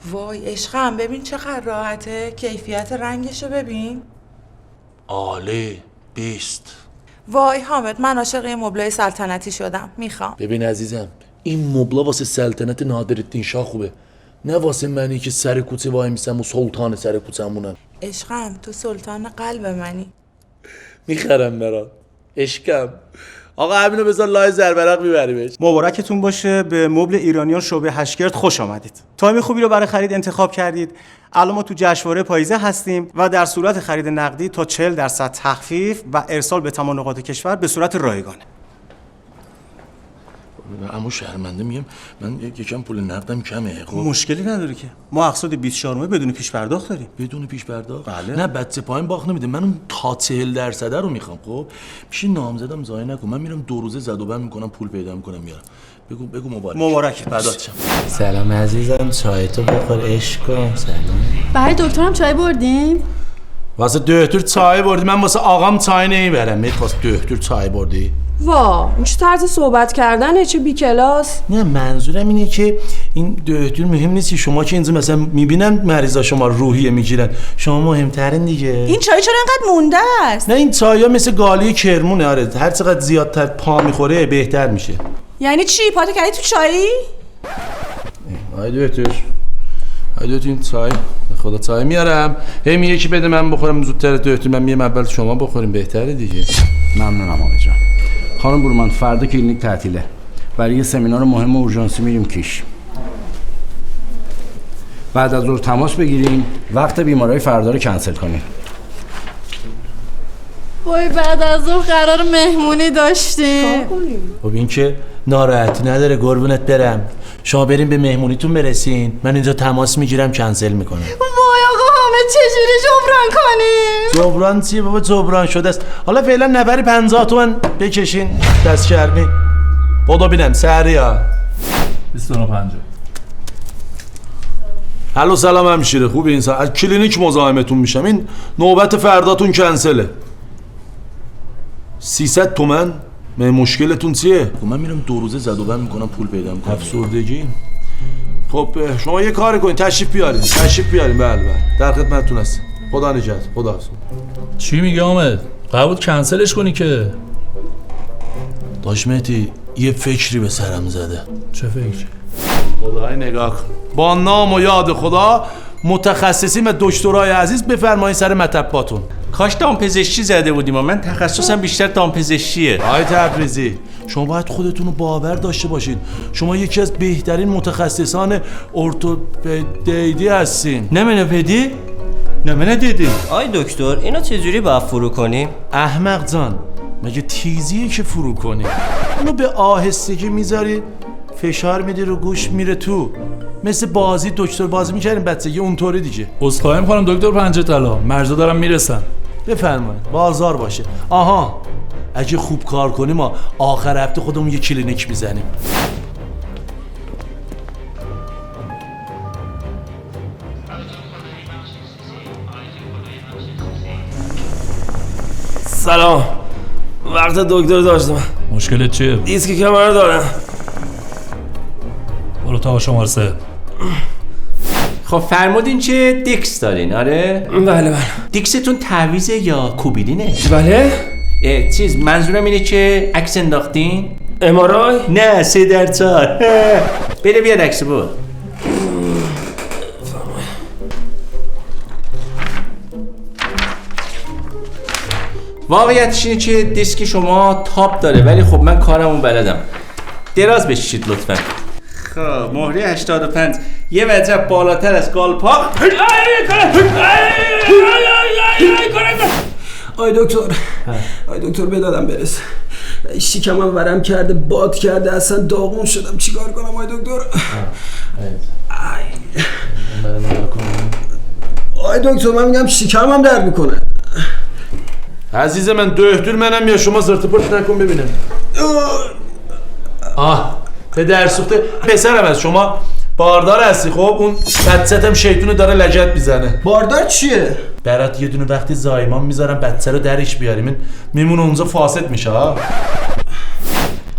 وای عشقم ببین چقدر راحته، کیفیت رنگشو ببین. عالی 20. وای حامد من عاشق یه مبلای سلطنتی شدم، میخوام. ببین عزیزم این مبلا واسه سلطنت نادرالدین شاه خوبه، نه واسه منی که سر کوچه وای میسم و سلطان سر کوچه‌مونم. عشقم تو سلطان قلب منی. میخرم برات عشقم. آقا همینو بذار لای زربرق میبریمش. مبارکتون باشه، به مبل ایرانیان شعبه هشگرد خوش آمدید. تایم خوبی رو برای خرید انتخاب کردید. الان ما تو جشنواره پاییزه هستیم و در صورت خرید نقدی تا 40% تخفیف و ارسال به تمام نقاط کشور به صورت رایگانه. اما شرمنده میگم من یکم پول نقدم کمه. خب مشکلی نداره که ما اقساط 24 ماه بدون پیش پرداخت داریم. بدون پیش پرداخت؟ بله. نه بچه پایین باخت نمیده، من اون تا 40% رو میخوام. خب میشه نامزدم ضایع نکن، من میرم 2 روزه زد و بند میکنم پول پیدا میکنم میارم. بگو مبارک فدات. سلام عزیزم، چای تو بخور عشق کن. سلام. برای دکترم چای بردین؟ واسه دکتر چای بردی؟ من واسه آقام چای نمیبرم. میخواست دکتر چای بردی؟ وا این چه طرز صحبت کردنه، چه بی کلاس. نه منظورم اینه که این دکتر مهم نیستی، شما که اینجا مثلا میبینن مریضا شما روحیه میگیرن، شما مهمترین دیگه. این چای چرا اینقدر مونده است؟ نه این چایا مثل گالی کرمونه. آره هر چقدر زیادتر پا میخوره بهتر میشه. یعنی چی؟ پاتو کردی تو چایی؟ آی دکتر این چای خدا چای میارم. هی میگه که بده من بخورم زودتر. دکتر من میام اول شما بخوریم بهتره دیگه. ممنونم آقا جان. خانم برومان فردا کلینیک تعطیله. برای یه سمینار مهم و اورژانسی میریم کیش. بعد از ظهر تماس بگیریم وقت بیمارای فردا رو کنسل کنیم. وای بعد از ظهر قرار مهمونی داشتیم. خب این که ناراحتی نداره قربونت برم. شما بریم به مهمونیتون برسین، من اینجا تماس میگیرم کنسل میکنم. وای آقا حامد چجوری جبران کنیم؟ جبران چیه بابا؟ جبران شده است. حالا فعلا نفری 50 تومن بکشین دست شرمی. بودو بینم سریا 2950. هلو سلام همشیره، خوبی این از کلینیک مزاحمتون میشم. این نوبت فرداتون کنسله. 300 تومن؟ مشکلتون چیه؟ خب من میرم 2 روزه زد و بند میکنم پول پیدا میکنم. افسردگی؟ خب شما یه کاری کنین تشریف بیارین. بله در خدمتتون هستم. خدا نجات. خدا حافظ. چی میگه حامد؟ قبول کنسلش کنی که. داش مهدی یه فکری به سرم زده. چه فکری؟ خدای نگاه کن. با نام و یاد خدا متخصصی و دکترای عزیز بفرمایید سر مطباتون. کاش دامپزشکی زده بودیم و من تخصصم بیشتر دامپزشکیه. آقای تبریزی شما باید خودتون رو باور داشته باشید. شما یکی از بهترین متخصصان ارتوپدی هستین. نه دیدی. آی دکتر اینو چجوری باید فرو کنیم؟ احمق جان مگه تیزیه که فرو کنی؟ اونو به آهستگی میذاری، فشار میدی رو گوش میره تو. مثل بازی دکتر بازی میکردیم بچگی اونطوری دیگه. عذرخواهی میکنم دکتر پنجه طلا، مرزا دارم میرسن. بفرمایید بازار باشه. آها اگه خوب کار کنیم ما آخر هفته خودمون یه کلینیک میزنیم. سلام، وقت دکتر داشتم. مشکلت چیه؟ دیسک کمر دارم. برو تا شماره 3. خب فرمودین چه دیکس دارین؟ آره؟ بله. دیکستون تعویضه یا کوبیدینه؟ بله؟ چیز منظورم اینه که عکس انداختین؟ امارای؟ نه 3/4. بده بیاد عکس بود. واقعیتش اینه که دیسک شما تاپ داره، ولی خب من کارمون بلدم. دراز بشید لطفا. خب مهره 85 یه وجب بالاتر از گالپاق. آی دکتر به دادم برس. شکمم ورم کرده، باد کرده، اصلا داغون شدم. چیکار کنم آی دکتر؟ آی دکتر من میگم شکمم درد میکنه. عزیز من دکتر منم یا شما زرت پرت نکن ببینم. پدر سوخته پسرم از شما باردار هستی. خب اون بچه‌تم شیطونو داره لجت میزنه. باردار چیه؟ برات یه دونه وقتی زایمان میذارم بچه رو درش بیاریم، میمونه اونجا فاسد میشه.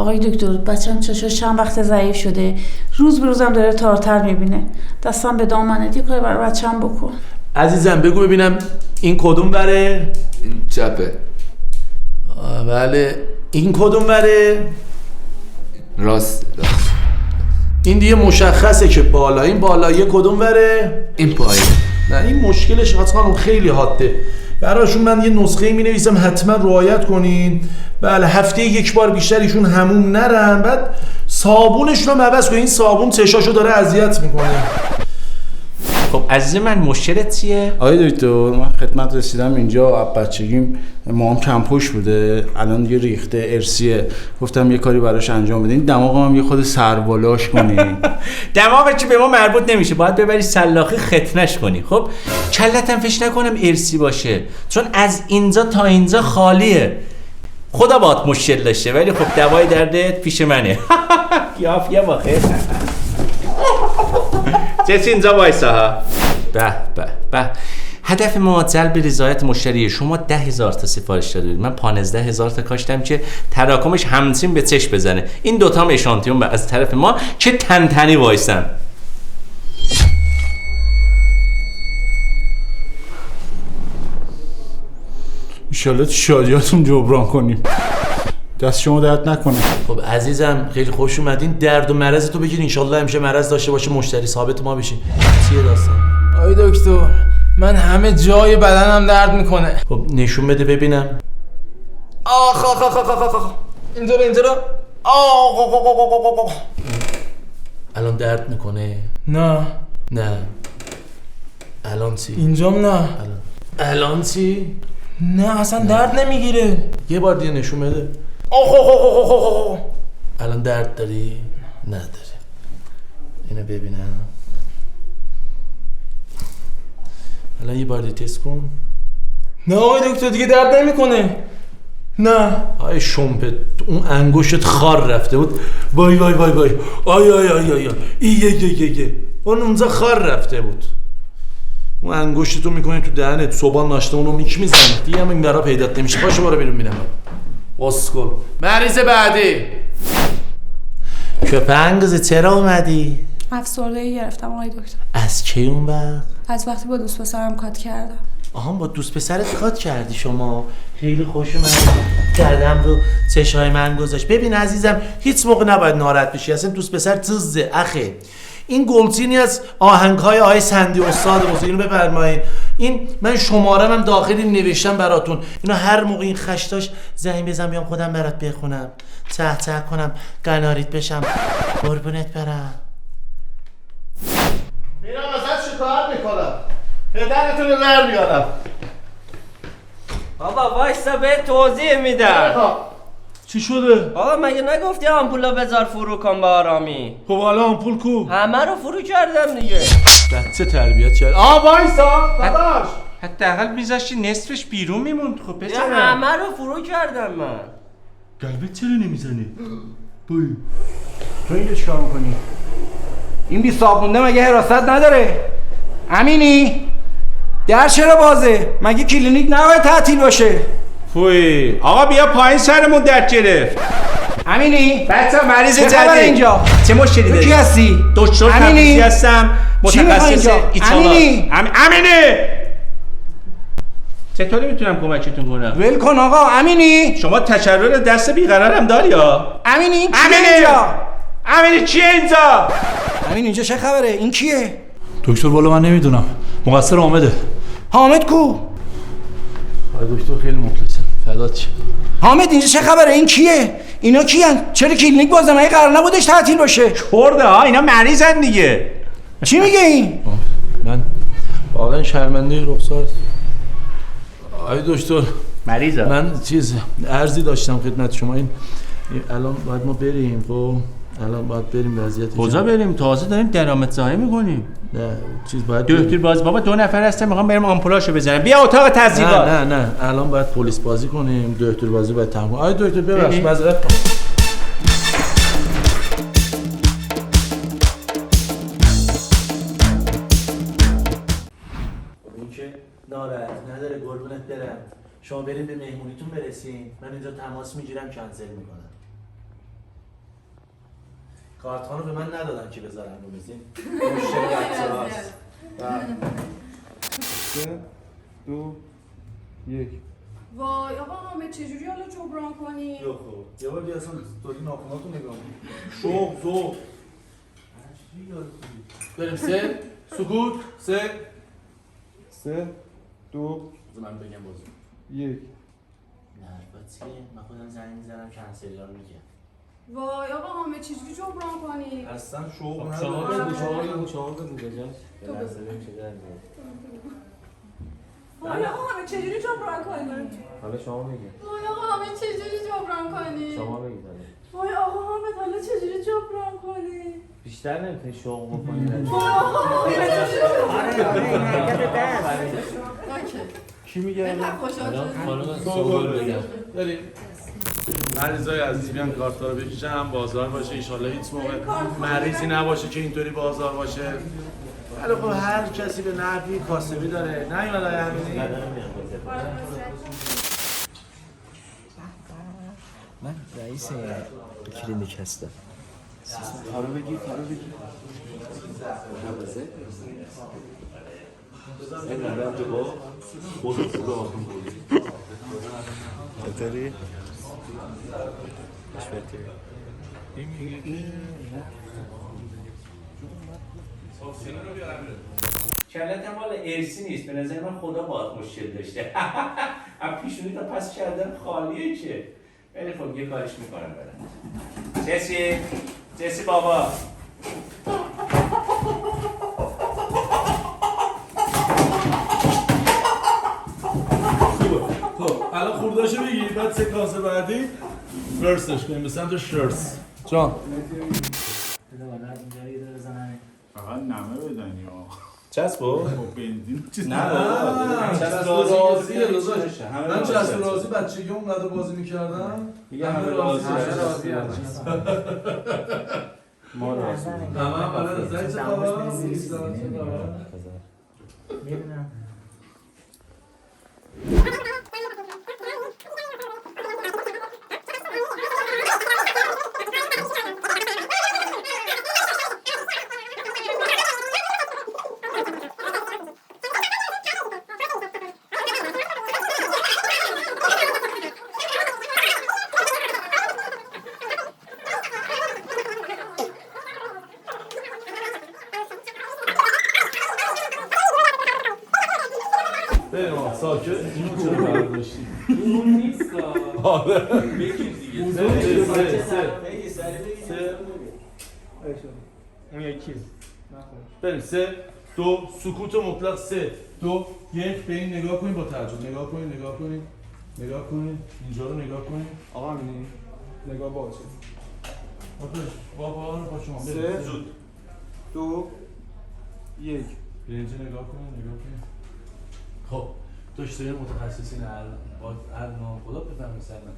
آقای دکتر بچم چشاش چند وقت ضعیف شده، روز به روزم داره تارتر میبینه. دستم به دامنت، یه کاری برای بچم بکن. عزیزم بگو ببینم این کدوم بره؟ این چپه. بله. این کدوم بره؟ راست. این دیگه مشخصه که بالا. این بالایی کدوم بره؟ این پایین. نه این مشکلش خانم خیلی حاده. براشون من یه نسخه می نویسم حتما رعایت کنین. بله هفته یک بار بیشتر ایشون حموم نرن. بعد صابونشون رو عوض کنین. این صابون چشاشو داره اذیت میکنه. خب عزیز من مشکلت چیه؟ آقای دکتر من خدمت رسیدم اینجا از بچگیم موام کم پشت بوده، الان دیگه ریخته ارسیه، گفتم یه کاری براش انجام بدین، دماغم هم یه خود سربالاش کنین. دماغت چه به ما مربوط نمیشه، باید ببری سلاخی ختنش کنی. خب کلتم فش نکنم ارسی باشه، چون از اینجا تا اینجا خالیه. خدا باهات مشکل داشته ولی خب دوای دردت پیش منه. یافیه با خیر. چه اینجا وایسا ها. به به به. هدف ما جلب رضایت مشتری. شما 10,000 تا سفارش دادید، من 15,000 تا کاشتم که تراکمش همچین به چشم بزنه. این دوتا هم اشانتیون از طرف ما که تنتنی وایسن. انشالله تو شادیاتون جبران کنیم، دست شما درد نکنه. خب عزیزم خیلی خوش اومدین. درد و مرض تو بگیر، انشالله همیشه مرض داشته باشه، مشتری ثابت ما بشین. چیه داستان؟ آقای دکتر من همه جای بدنم درد میکنه. خب نشون بده ببینم. آخ آخ آخ آخ آخ. اینجا. آخ. الان درد میکنه؟ نه. الان چی؟ اینجام نه. الان چی؟ نه اصلا درد نمیگیره. یه بار دیگه نشون بده. آخ. الان درد داری؟ نداری. اینو ببینم. الان یه بار دیگه تست کن. نه آقای دکتر دیگه درد نمیکنه. نه. آی شمپت اون انگشت خار رفته بود. وای آی یه اونجا خار رفته بود. اون انگشتتو میکنی تو دهنت، صبح ناشته اونو میزنی دیگه هم این برا پیدات نمیشه. پاشو برو بیرون میرم. اسکل. مریض بعدی. کپنگز چرا اومدی؟ افسردگی گرفتم آقای دکتر. از کی اون وقت؟ از وقتی با دوست پسرم کات کردم. آها با دوست پسرت کات کردی شما؟ خیلی خوش اومد. دردم رو چشای من گذاشت. ببین عزیزم هیچ موقع نباید ناراحت بشی، اصلا دوست پسر تزه اخه. این گلچینی از آهنگ‌های آقای سندی استاد بزرگ، اینو بفرمایید. این من شماره‌ام هم داخلی نوشتم براتون. اینو هر موقع این خشتاش زنگ بزنم بیام خودم برات بخونم، چه کنم، قناریت بشم. قربونت برم. میرم واسه شکایت میکنم. پدرتون رو در میارم. بابا وایسا به توضیح میدم. چی شده؟ بابا مگه نگفتی آمپولا بذار فرو کن با آرامی؟ خب حالا آمپول کو؟ همه رو فرو کردم دیگه. بچه تربیت کرد. وایسا داداش. حداقل میذاشتی نصفش بیرون میموند. خب یا بزنم. همه رو فرو کردم من. قلبت چرا نمیزنی؟ بای. تو اینجا چیکار میکنی؟ این بی صابونده مگه حراست نداره؟ امینی؟ در چرا بازه؟ مگه کلینیک نباید تعطیل باشه؟ فوی آقا بیا پایین سرمون درد گرفت. امینی؟ بچه مریض چه خبر جدید اینجا؟ چه مشکلی داری؟ کی هستی؟ دکتر تبریزی هستم، متخصص ایتالا. امینی چطوری میتونم کمکتون کنم؟ ول کن آقا. امینی؟ شما تشرر دست بیقرارم داری ها؟ امینی این کیه اینجا؟ امینی چیه اینجا؟ امین اینجا چه خبره؟ این کیه؟ دکتر والا من نمیدونم، مقصر حامده. حامد کو؟ آی دکتر خیلی مخلصم. فدات شم. حامد اینجا چه خبره؟ این کیه؟ اینا کیان؟ چرا کلینیک بازه؟ مگه قرار نبودش تعطیل باشه؟ خورده ها اینا مریضن دیگه. چی میگه این؟ من واقعا شرمنده رخسار. آی دکتر مریضه. من عرضی داشتم خدمت شما. این الان باید ما بریم. خب الان باید بریم وضعیت کجا بریم؟ تازه داریم درآمدزایی میکنیم. نه باید دکتر باز بابا 2 نفر هستن میخوام بریم آمپولاشو بزنم. بیا اتاق تزریقات. نه الان باید پلیس بازی کنیم. دکتر بازی باید تمام. آی دکتر ببخشید معذرت میخوام. این که ناراحت نداره قربونت برم. شما برید به مهمونیتون برسین. من اینجا تماس میگیرم کنسل میکنم. کارتخانو به من ندادن که بذارم رو بزین. مشکل هست. 3 2 1. وای آقا حامد چجوری حالا جبران کنی؟ یا خب یه بار دیگه اصلا داری ناخوناتو نگاه کنی. شوق ذوق. بریم 3 سکوت 3 2 من بگم بازم 1. نه بچه من خودم زنگ میزنم کنسلی‌ها رو میگم. وای آقا حامد چجوری جبران کنی؟ اصلا شوق نداره. شما بگو بجاش. تو بگو. وای آقا حامد چجوری جبران کنی؟ حالا شما بگید. وای آقا حامد چجوری جبران کنی؟ شما بگید. وای آقا حامد حالا چجوری جبران کنی؟ بیشتر نمیتونی شوق بکنید. وای آقا حامد کی میگه؟ بریم. مریضای عزیز بیان کارتا رو بکشن بازار باشه انشالله هیچ موقع مریضی نباشه که اینطوری بازار باشه. ولی خب هر کسی به نحوی کاسبی داره. نه این ولای همینی. من رئیس کلینیک هستم. کارو بگی چطوری؟ کلت مال ارسی نیست، به نظر من خدا باید مشکل داشته. از پیشونی تا پس کردن خالیه چه؟ ولی خب یه کارش میکنم برم. جسی بابا. خب الان خورداشو بگی بعد سکانس بعدی ورسش کنیم به سمت شرس. جان فقط نمه بدنی ها. چسبو؟ بنزین چیز نه چسب رازیه داداش. من چسب رازی بچگی اونقدر بازی میکردم. میگم همه راضی ما راضی. تمام بلد زنگ چه خبر؟ میدونم. بریم ساکت اینو چرا برداشتی؟ اون نیست آره بگیر دیگه. اون یکی. بریم 3 2 سکوت مطلق 3 2 1 به این نگاه کنیم با تعجب نگاه کنیم اینجا رو نگاه کنیم. آقا امینی نگاه باشه. بابا رو با شما 3 زود 2 1. به اینجا نگاه کنیم. خب داشته متخصصین هر نام خدا بفهمید سر نتاخت.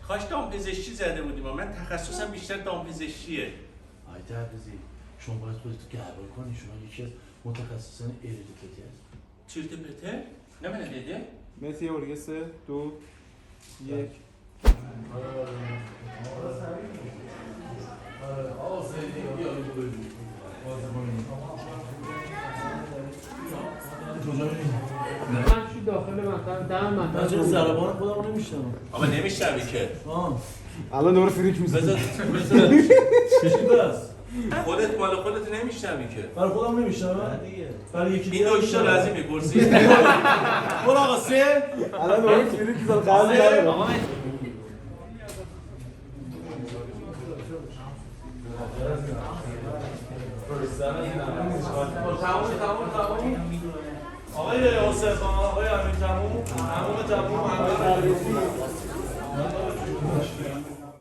کاش دامپزشکی زده بودیم. من تخصصم بیشتر دامپزشکیه. آی دربزی شما باید خودتو گربال کنی. شما یکی از متخصصان اریدیتی هست. چیرت پته؟ نمیدونم دیده؟ مسی اورگه 3 2 1. آقا سیدی بیا اینو بگو. کجا می‌بینی؟ من چی داخل مطلب من چرا ضربان خودم رو نمی‌شنوم. آقا نمی‌شنوی که. الان دور فریک می‌زنی. بذار چی بس؟ خودت مال خودت نمی‌شنوی که. برای خودم نمی‌شنوم. برای یکی این دکتر لازم می‌پرسی. برو آقا 3 الان دور فریک می‌زنی. قلب آقا آقای حسین خان آقای امین تموم همه